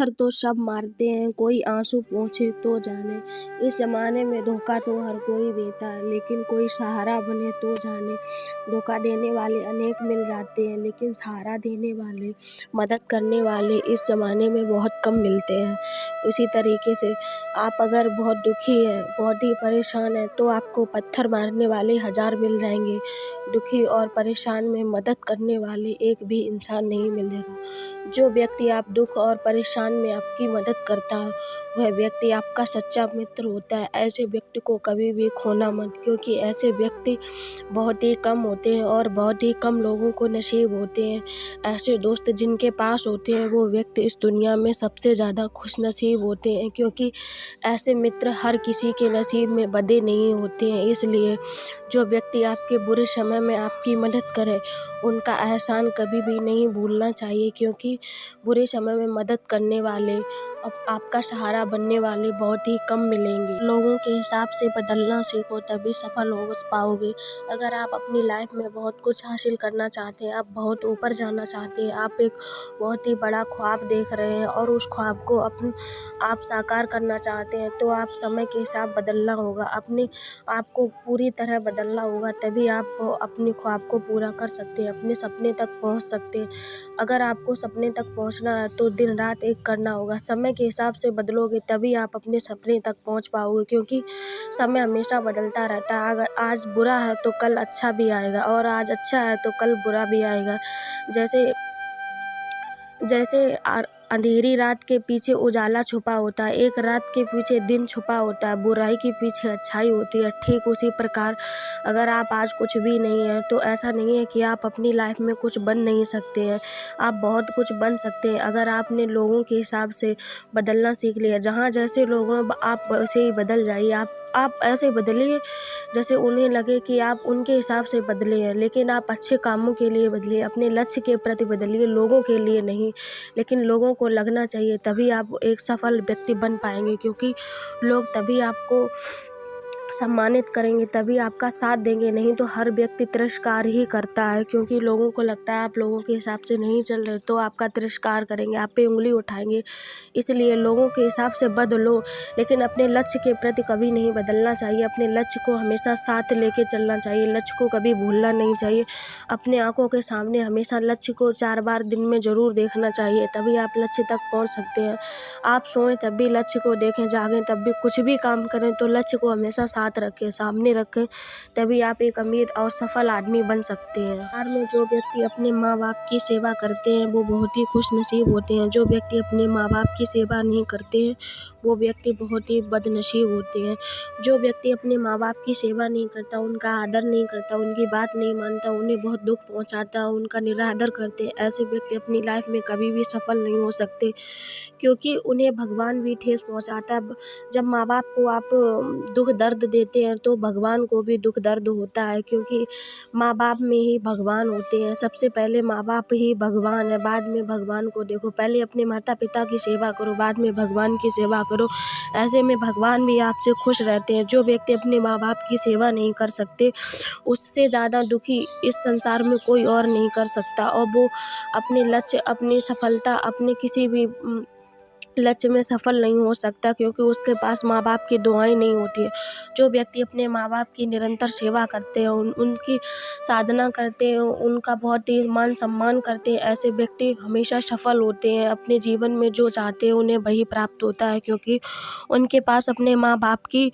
पत्थर तो सब मारते हैं, कोई आंसू पोंछे तो जाने। इस ज़माने में धोखा तो हर कोई देता है, लेकिन कोई सहारा बने तो जाने। धोखा देने वाले अनेक मिल जाते हैं, लेकिन सहारा देने वाले, मदद करने वाले इस ज़माने में बहुत कम मिलते हैं। उसी तरीके से आप अगर बहुत दुखी हैं, बहुत ही परेशान हैं, तो आपको पत्थर मारने वाले 1000 मिल जाएंगे। दुखी और परेशान में मदद करने वाले एक भी इंसान नहीं मिलेगा। जो व्यक्ति आप दुख और परेशान में आपकी मदद करता है, वह व्यक्ति आपका सच्चा मित्र होता है। ऐसे व्यक्ति को कभी भी खोना मत, क्योंकि ऐसे व्यक्ति बहुत ही कम होते हैं और बहुत ही कम लोगों को नसीब होते हैं। ऐसे दोस्त जिनके पास होते हैं, वो व्यक्ति इस दुनिया में सबसे ज़्यादा खुशनसीब होते हैं, क्योंकि ऐसे मित्र हर किसी के नसीब में बंधे नहीं होते हैं। इसलिए जो व्यक्ति आपके बुरे समय में आपकी मदद करे, उनका एहसान कभी भी नहीं भूलना चाहिए, क्योंकि बुरे समय में मदद करने वाले, आपका सहारा बनने वाले बहुत ही कम मिलेंगे। लोगों के हिसाब से बदलना सीखो, तभी सफल हो पाओगे। अगर आप अपनी लाइफ में बहुत कुछ हासिल करना चाहते हैं, आप बहुत ऊपर जाना चाहते हैं, आप एक बहुत ही बड़ा ख्वाब देख रहे हैं और उस ख्वाब को आप साकार करना चाहते हैं, तो आप समय के हिसाब बदलना होगा, अपने आप को पूरी तरह बदलना होगा, तभी आप अपने ख्वाब को पूरा कर सकते हैं, अपने सपने तक पहुंच सकते हैं। अगर आपको सपने तक पहुंचना है, तो दिन रात एक करना होगा। समय के हिसाब से बदलोगे, तभी आप अपने सपने तक पहुंच पाओगे, क्योंकि समय हमेशा बदलता रहता है। अगर आज बुरा है तो कल अच्छा भी आएगा, और आज अच्छा है तो कल बुरा भी आएगा। जैसे अंधेरी रात के पीछे उजाला छुपा होता है, एक रात के पीछे दिन छुपा होता है, बुराई के पीछे अच्छाई होती है। ठीक उसी प्रकार अगर आप आज कुछ भी नहीं है, तो ऐसा नहीं है कि आप अपनी लाइफ में कुछ बन नहीं सकते हैं। आप बहुत कुछ बन सकते हैं, अगर आपने लोगों के हिसाब से बदलना सीख लिया। जहाँ जैसे लोग हैं, आप वैसे ही बदल जाइए। आप ऐसे बदलिए जैसे उन्हें लगे कि आप उनके हिसाब से बदले हैं, लेकिन आप अच्छे कामों के लिए बदलिए, अपने लक्ष्य के प्रति बदलिए, लोगों के लिए नहीं। लेकिन लोगों को लगना चाहिए, तभी आप एक सफल व्यक्ति बन पाएंगे, क्योंकि लोग तभी आपको सम्मानित करेंगे, तभी आपका साथ देंगे। नहीं तो हर व्यक्ति तिरस्कार ही करता है, क्योंकि लोगों को लगता है आप लोगों के हिसाब से नहीं चल रहे, तो आपका तिरस्कार करेंगे, आप पे उंगली उठाएंगे। इसलिए लोगों के हिसाब से बदलो, लेकिन अपने लक्ष्य के प्रति कभी नहीं बदलना चाहिए। अपने लक्ष्य को हमेशा साथ लेके चलना चाहिए, लक्ष्य को कभी भूलना नहीं चाहिए। अपने आंखों के सामने हमेशा लक्ष्य को 4 बार दिन में ज़रूर देखना चाहिए, तभी आप लक्ष्य तक पहुँच सकते हैं। आप सोएं तब भी लक्ष्य को देखें, जागें तब भी, कुछ भी काम करें तो लक्ष्य को हमेशा साथ रखें, सामने रखें, तभी आप एक अमीर और सफल आदमी बन सकते हैं। परिवार में जो व्यक्ति अपने माँ बाप की सेवा करते हैं, वो बहुत ही खुशनसीब होते हैं। जो व्यक्ति अपने माँ बाप की सेवा नहीं करते हैं, वो व्यक्ति बहुत ही बदनसीब होते हैं। जो व्यक्ति अपने माँ बाप की सेवा नहीं करता, उनका आदर नहीं करता, उनकी बात नहीं मानता, उन्हें बहुत दुख पहुँचाता, उनका निरादर करते, ऐसे व्यक्ति अपनी लाइफ में कभी भी सफल नहीं हो सकते, क्योंकि उन्हें भगवान भी ठेस पहुँचाता है। जब माँ बाप को आप दुख दर्द देते हैं, तो भगवान को भी दुख दर्द होता है, क्योंकि माँ बाप में ही भगवान होते हैं। सबसे पहले माँ बाप ही भगवान है, बाद में भगवान को देखो। पहले अपने माता पिता की सेवा करो, बाद में भगवान की सेवा करो, ऐसे में भगवान भी आपसे खुश रहते हैं। जो व्यक्ति अपने माँ बाप की सेवा नहीं कर सकते, उससे ज़्यादा दुखी इस संसार में कोई और नहीं कर सकता, और वो अपने लक्ष्य, अपनी सफलता, अपने किसी भी लक्ष्य में सफल नहीं हो सकता, क्योंकि उसके पास माँ बाप की दुआएं नहीं होती है। जो व्यक्ति अपने माँ बाप की निरंतर सेवा करते हैं, उनकी साधना करते हैं, उनका बहुत ही मान सम्मान करते हैं, ऐसे व्यक्ति हमेशा सफल होते हैं। अपने जीवन में जो चाहते हैं उन्हें वही प्राप्त होता है, क्योंकि उनके पास अपने माँ बाप की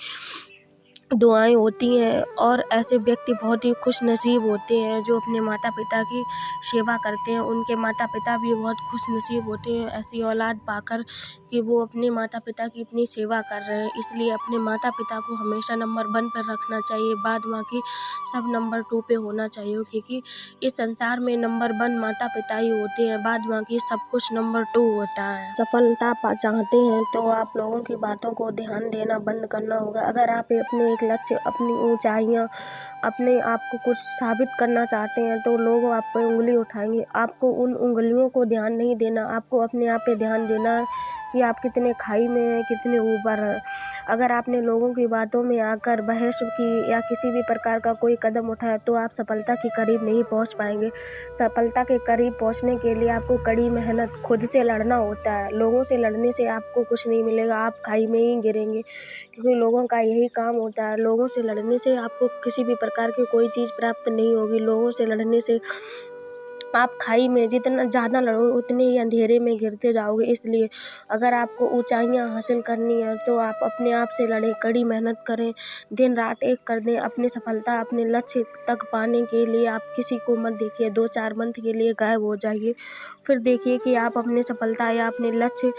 दुआएं होती हैं। और ऐसे व्यक्ति बहुत ही खुश नसीब होते हैं जो अपने माता पिता की सेवा करते हैं। उनके माता पिता भी बहुत खुश नसीब होते हैं ऐसी औलाद पाकर कि वो अपने माता पिता की इतनी सेवा कर रहे हैं। इसलिए अपने माता पिता को हमेशा नंबर 1 पर रखना चाहिए, बाद बाकी सब नंबर 2 पे होना चाहिए, क्योंकि इस संसार में नंबर 1 माता पिता ही होते हैं, बाद बाकी सब कुछ नंबर 2 होता है। सफलता चाहते हैं तो आप लोगों की बातों को ध्यान देना बंद करना होगा। अगर आप अपने एक लक्ष्य, अपनी ऊंचाइयां, अपने आप को कुछ साबित करना चाहते हैं तो लोग आप पे उंगली उठाएंगे। आपको उन उंगलियों को ध्यान नहीं देना, आपको अपने आप पे ध्यान देना है कि आप कितने खाई में हैं, कितने ऊपर हैं। अगर आपने लोगों की बातों में आकर बहस की या किसी भी प्रकार का कोई कदम उठाया तो आप सफलता के करीब नहीं पहुंच पाएंगे। सफलता के करीब पहुंचने के लिए आपको कड़ी मेहनत खुद से लड़ना होता है। लोगों से लड़ने से आपको कुछ नहीं मिलेगा, आप खाई में ही गिरेंगे, क्योंकि लोगों का यही काम होता है। लोगों से लड़ने से आपको किसी भी प्रकार की कोई चीज़ प्राप्त नहीं होगी। लोगों से लड़ने से आप खाई में जितना ज़्यादा लड़ोगे उतने ही अंधेरे में गिरते जाओगे। इसलिए अगर आपको ऊंचाइयां हासिल करनी है तो आप अपने आप से लड़ें, कड़ी मेहनत करें, दिन रात एक कर दें। अपनी सफलता, अपने लक्ष्य तक पाने के लिए आप किसी को मत देखिए, 2-4 मंथ के लिए गायब हो जाइए, फिर देखिए कि आप अपनी सफलता या अपने लक्ष्य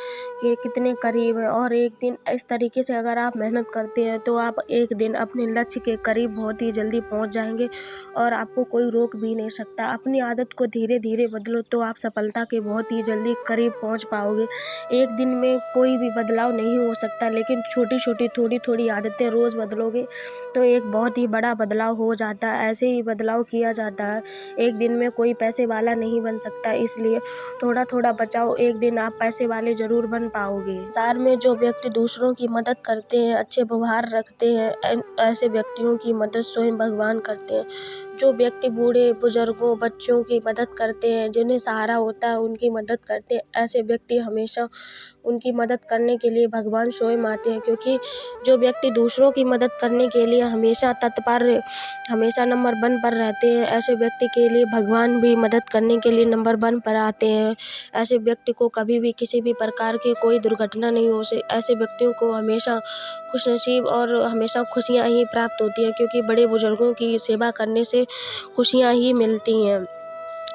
के कितने करीब हैं। और एक दिन इस तरीके से अगर आप मेहनत करते हैं तो आप एक दिन अपने लक्ष्य के करीब बहुत ही जल्दी पहुंच जाएंगे और आपको कोई रोक भी नहीं सकता। अपनी आदत को धीरे धीरे बदलो तो आप सफलता के बहुत ही जल्दी करीब पहुंच पाओगे। एक दिन में कोई भी बदलाव नहीं हो सकता, लेकिन छोटी छोटी थोड़ी थोड़ी आदतें रोज़ बदलोगे तो एक बहुत ही बड़ा बदलाव हो जाता है। ऐसे ही बदलाव किया जाता है। एक दिन में कोई पैसे वाला नहीं बन सकता, इसलिए थोड़ा थोड़ा बचाओ, एक दिन आप पैसे वाले ज़रूर बन पाओगे। संसार में जो व्यक्ति दूसरों की मदद करते हैं, अच्छे व्यवहार रखते हैं, ऐसे व्यक्तियों की मदद स्वयं भगवान करते हैं। जो व्यक्ति बूढ़े बुजुर्गों, बच्चों की मदद करते हैं, जिन्हें सहारा होता है उनकी मदद करते हैं, ऐसे व्यक्ति हमेशा उनकी मदद करने के लिए भगवान स्वयं आते हैं। क्योंकि जो व्यक्ति दूसरों की मदद करने के लिए हमेशा तत्पर, हमेशा नंबर 1 पर रहते हैं, ऐसे व्यक्ति के लिए भगवान भी मदद करने के लिए नंबर 1 पर आते हैं। ऐसे व्यक्ति को कभी भी किसी भी प्रकार की कोई दुर्घटना नहीं हो सकती। ऐसे व्यक्तियों को हमेशा खुशनसीब और हमेशा खुशियाँ ही प्राप्त होती हैं, क्योंकि बड़े बुजुर्गों की सेवा करने से खुशियाँ ही मिलती हैं।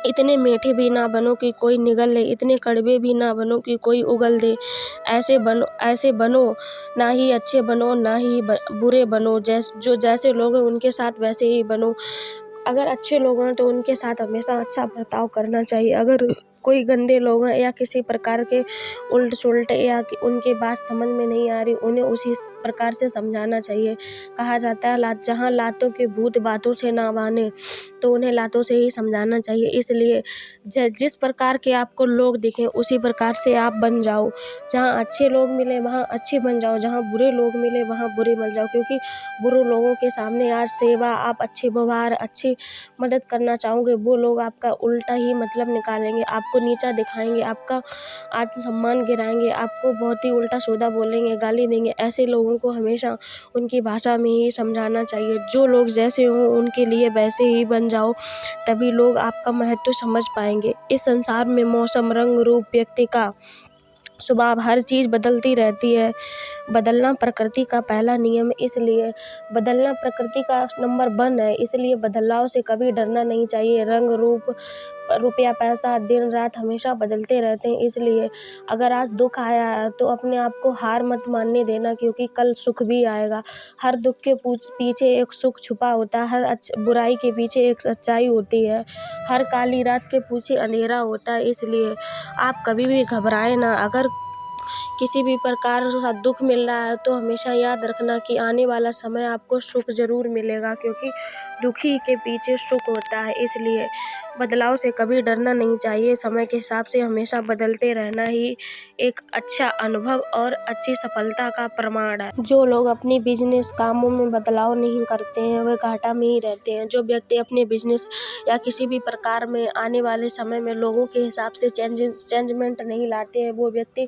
इतने मीठे भी ना बनो कि कोई निगल ले, इतने कड़वे भी ना बनो कि कोई उगल दे। ऐसे बनो, ना ही अच्छे बनो ना ही बुरे बनो। जैसे लोग हैं उनके साथ वैसे ही बनो। अगर अच्छे लोग हैं तो उनके साथ हमेशा अच्छा बर्ताव करना चाहिए। अगर कोई गंदे लोग हैं या किसी प्रकार के उल्ट सुलट या उनकी बात समझ में नहीं आ रही, उन्हें उसी प्रकार से समझाना चाहिए। कहा जाता है जहाँ लातों के भूत बातों से ना माने, तो उन्हें लातों से ही समझाना चाहिए। इसलिए जिस प्रकार के आपको लोग दिखें उसी प्रकार से आप बन जाओ। जहाँ अच्छे लोग मिले वहाँ अच्छे बन जाओ, जहाँ बुरे लोग मिले वहाँ बुरे बन जाओ। क्योंकि बुरे लोगों के सामने आज सेवा, आप अच्छे व्यवहार, अच्छी मदद करना चाहोगे, वो लोग आपका उल्टा ही मतलब निकालेंगे, आपको नीचा दिखाएंगे, आपका आत्मसम्मान गिराएंगे, आपको बहुत ही उल्टा सीधा बोलेंगे, गाली देंगे। ऐसे लोगों को हमेशा उनकी भाषा में ही समझाना चाहिए। जो लोग जैसे हों उनके लिए वैसे ही बन जाओ, तभी लोग आपका महत्व समझ पाएंगे। इस संसार में मौसम, रंग, रूप, व्यक्ति का स्वभाव, हर चीज़ बदलती रहती है। बदलना प्रकृति का पहला नियम है, इसलिए बदलना प्रकृति का नंबर 1 है। इसलिए बदलाव से कभी डरना नहीं चाहिए। रंग, रूप, रुपया, पैसा दिन रात हमेशा बदलते रहते हैं। इसलिए अगर आज दुख आया है तो अपने आप को हार मत मानने देना, क्योंकि कल सुख भी आएगा। हर दुख के पीछे एक सुख छुपा होता है, हर बुराई के पीछे एक सच्चाई होती है, हर काली रात के पीछे अंधेरा होता है। इसलिए आप कभी भी घबराएं ना। अगर किसी भी प्रकार का दुख मिल रहा है तो हमेशा याद रखना कि आने वाला समय आपको सुख ज़रूर मिलेगा, क्योंकि दुखी के पीछे सुख होता है। इसलिए बदलाव से कभी डरना नहीं चाहिए। समय के हिसाब से हमेशा बदलते रहना ही एक अच्छा अनुभव और अच्छी सफलता का प्रमाण है। जो लोग अपनी बिजनेस कामों में बदलाव नहीं करते हैं वे घाटा में ही रहते हैं। जो व्यक्ति अपने बिजनेस या किसी भी प्रकार में आने वाले समय में लोगों के हिसाब से चेंजमेंट नहीं लाते हैं, वो व्यक्ति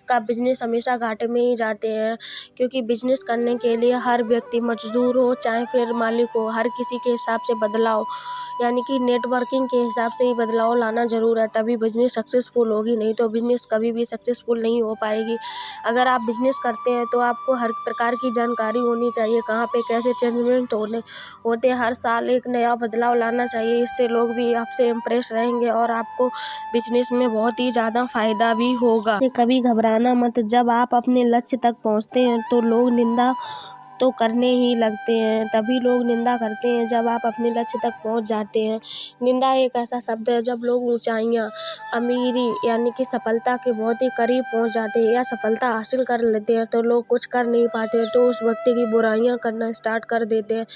का बिजनेस हमेशा घाटे में ही जाते हैं। क्योंकि बिजनेस करने के लिए हर व्यक्ति मजदूर हो चाहे फिर मालिक हो, हर किसी के हिसाब से बदलाव यानी कि नेटवर्किंग के हिसाब से ही बदलाव लाना ज़रूर है, तभी बिजनेस सक्सेसफुल होगी, नहीं तो बिजनेस कभी भी सक्सेसफुल नहीं हो पाएगी। अगर आप बिजनेस करते हैं तो आपको हर प्रकार की जानकारी होनी चाहिए, कहाँ पे कैसे चेंजमेंट होते हर साल एक नया बदलाव लाना चाहिए। इससे लोग भी आपसे इम्प्रेस रहेंगे और आपको बिजनेस में बहुत ही ज़्यादा फायदा भी होगा। कभी घबराना मत। जब आप अपने लक्ष्य तक पहुँचते हैं तो लोग निंदा तो करने ही लगते हैं। तभी लोग निंदा करते हैं जब आप अपने लक्ष्य तक पहुँच जाते हैं। निंदा एक ऐसा शब्द है जब लोग ऊँचाइयाँ, अमीरी यानी कि सफलता के बहुत ही करीब पहुँच जाते हैं या सफलता हासिल कर लेते हैं तो लोग कुछ कर नहीं पाते तो उस व्यक्ति की बुराइयाँ करना स्टार्ट कर देते हैं।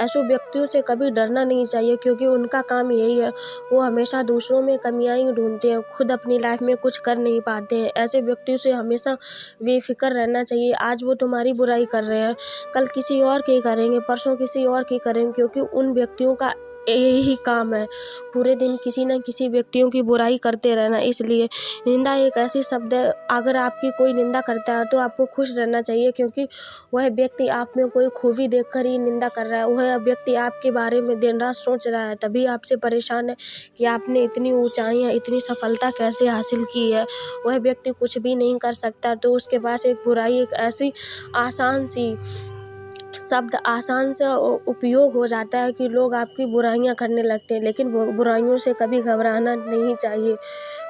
ऐसे व्यक्तियों से कभी डरना नहीं चाहिए क्योंकि उनका काम यही है, वो हमेशा दूसरों में कमियाँ ही ढूंढते हैं, खुद अपनी लाइफ में कुछ कर नहीं पाते हैं। ऐसे व्यक्तियों से हमेशा बेफिक्र रहना चाहिए। आज वो तुम्हारी बुराई कर रहे हैं, कल किसी और की करेंगे, परसों किसी और की करेंगे, क्योंकि उन व्यक्तियों का यही काम है पूरे दिन किसी न किसी व्यक्तियों की बुराई करते रहना। इसलिए निंदा एक ऐसी शब्द है, अगर आपकी कोई निंदा करता है तो आपको खुश रहना चाहिए क्योंकि वह व्यक्ति आप में कोई खूबी देखकर ही निंदा कर रहा है। वह व्यक्ति आपके बारे में दिन रात सोच रहा है, तभी आपसे परेशान है कि आपने इतनी ऊंचाइयां, इतनी सफलता कैसे हासिल की है। वह व्यक्ति कुछ भी नहीं कर सकता तो उसके पास एक बुराई एक ऐसी आसान सी शब्द आसान से उपयोग हो जाता है कि लोग आपकी बुराइयां करने लगते हैं। लेकिन बुराइयों से कभी घबराना नहीं चाहिए।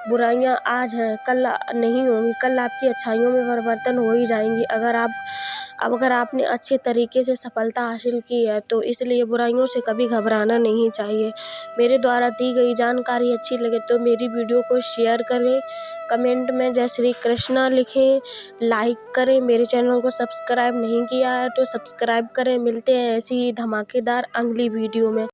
बुराइयां आज हैं, कल नहीं होंगी, कल आपकी अच्छाइयों में परिवर्तन हो ही जाएंगी अगर आपने अच्छे तरीके से सफलता हासिल की है तो इसलिए बुराइयों से कभी घबराना नहीं चाहिए। मेरे द्वारा दी गई जानकारी अच्छी लगे तो मेरी वीडियो को शेयर करें, कमेंट में जय श्री कृष्णा लिखें, लाइक करें। मेरे चैनल को सब्सक्राइब नहीं किया है तो सब्सक्राइब करें। मिलते हैं ऐसी ही धमाकेदार अगली वीडियो में।